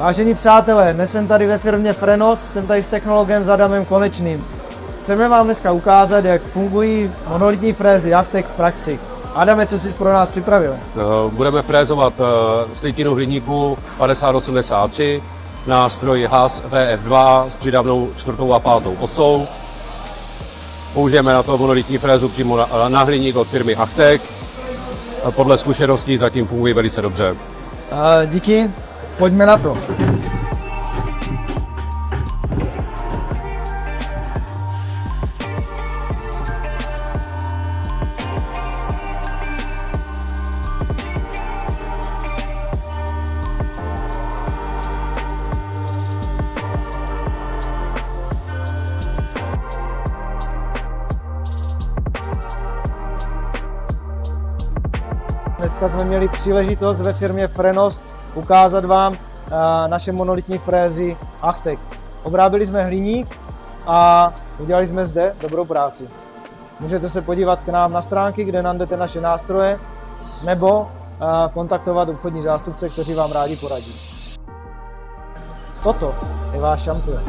Vážení přátelé, dnes jsem tady ve firmě Frenos, jsem tady s technologem Adamem Konečným. Chceme vám dneska ukázat, jak fungují monolitní frézy Achtec v praxi. Adame, co jsi pro nás připravil? Budeme frézovat slitinu hliníku 5083, nástroj Haas VF2 s přidavnou 4. a 5. osou. Použijeme na to monolitní frézu přímo na hliník od firmy Achtec. Podle zkušeností zatím fungují velice dobře. Díky, pojďme na to. Dneska jsme měli příležitost ve firmě Frenos ukázat vám naše monolitní frézy Achtec. Obrábili jsme hliník a udělali jsme zde dobrou práci. Můžete se podívat k nám na stránky, kde najdete naše nástroje, nebo kontaktovat obchodní zástupce, kteří vám rádi poradí. Toto je váš šampion.